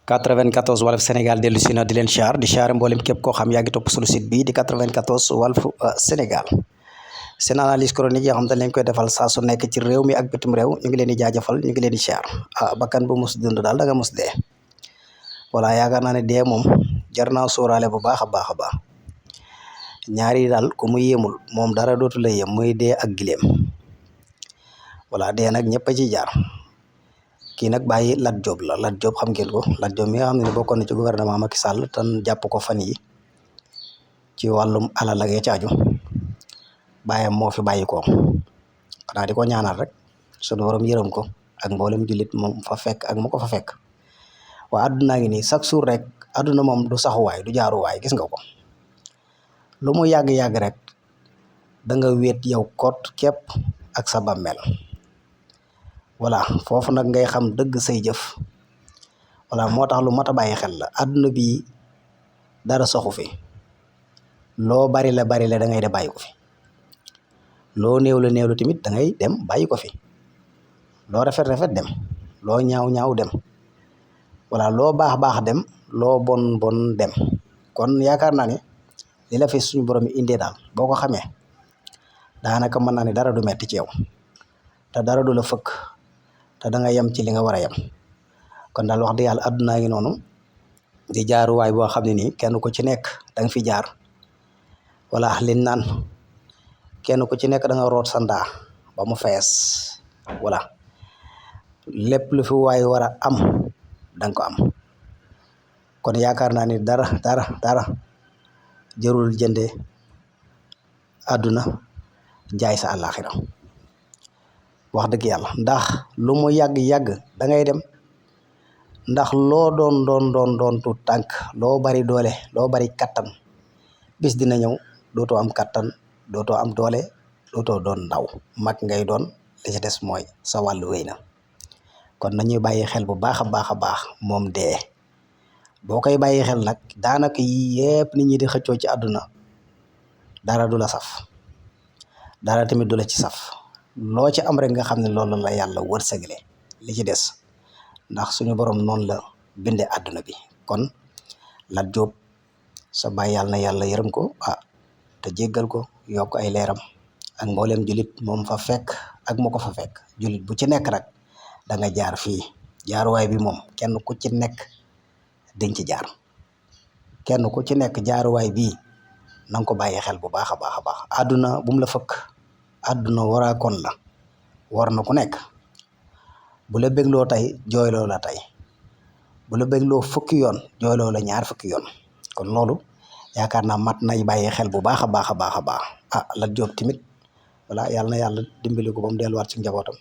94 Walf Sénégal dellu si na di leen siyaar di siyaare mboolem képp koo xam yaa ngi topp sunu site bi di 94 Walf Sénégal seen analyse chronique yoo xam dañ leen koy defal saa su nekk ci réew mi ak bitim réew ñu ngi leen di jaajëfal ñu ngi leen di siyaar bakkan bu mus dund daal da nga mus dee voilà yaakaar naa ne dee moom jar naa sóoraale bu baax a baax a baax ñaari daal ku mu yéemul moom dara dootu la yéem muy dee ak gileem voilà dee nag ñëpp a ci jaar kii nag bàyyi Lat Diop la Lat Diop xam ngeen ko Lat Diop mi nga xam ne bokkoon na ci gouvernement Macky Sall tan jàpp ko fan yi ci wàllum alal ak ya ci aju bàyyam moo fi bàyyi ko xanaa di ko ñaanal rek sunu borom yërëm ko ak mboolem jullit moom fa fekk ak mu ko fa fekk waa addunaa ngi nii chaque jour rek adduna moom du saxuwaay du jaaruwaay gis nga ko lu mu yàgg-yàgg rek da nga wéet yow kot képp ak sa bàmmeel voilà foofu nag ngay xam dëgg say jëf voilà moo tax lu mat a bàyyi xel la adduna bi dara soxu fi loo bari la da ngay de bàyyi ko fi loo néew la tamit da ngay dem bàyyi ko fi loo rafet dem loo ñaaw dem voilà loo baax dem loo bon dem kon yaakaar naa ne li la fi suñu borom yi indee daal boo ko xamee daanaka mën naa ne dara du metti ci yow te dara du la fëkk te da nga yem ci li nga war a yem kon daal wax dëgg yàlla addunaa ngi noonu di jaaruwaay boo xam ne nii kenn ku ci nekk da nga fi jaar voilà liñ naan kenn ku ci nekk da nga root sa ndaa ba mu fees voilà lépp lu fi waay war a am da nga ko am kon yaakaar naa ni dara jërul jënde àdduna jaay sa àllaaxira wax dëgg yàlla ndax lu mu yàgg da ngay dem ndax loo doon tuut tànk loo bari doole loo bari kattan bis dina ñëw dootoo am kattan dootoo am doole dootoo doon ndaw mag ngay doon li ci des mooy sa wàllu wéy na kon nañuy bàyyi xel bu baax a baax moom dee boo koy bàyyi xel nag daanaka yii yëpp nit ñi di xëccoo ci àdduna dara du la saf dara tamit du la ci saf loo ci am rek nga xam ne loolu la yàlla wërsëgale li ci des ndax suñu borom noonu la bindee àdduna bi kon Lat Diop sa baay yàlla na yàlla yërëm ko te jéggal ko yokk ay leeram ak mboolem julit moom fa fekk ak mu ko fa fekk julit bu ci nekk rek da nga jaar fii jaaruwaay bi moom kenn ku ci nekk dañ ci jaar kenn ku ci nekk jaaruwaay bii na nga ko bàyyi xel bu baax a baax àdduna bu mu la fëkk àdduna waraakoon la war na ku nekk bu la bégloo tey jooyloo la tey bu la bégloo fukki yoon jooyloo la ñaar fukki yoon kon loolu yaakaar naa mat nay bàyyi xel bu baax a baax Lat Diop tamit voilà yàlla na yàlla dimbali ko ba mu delluwaat ci njabootam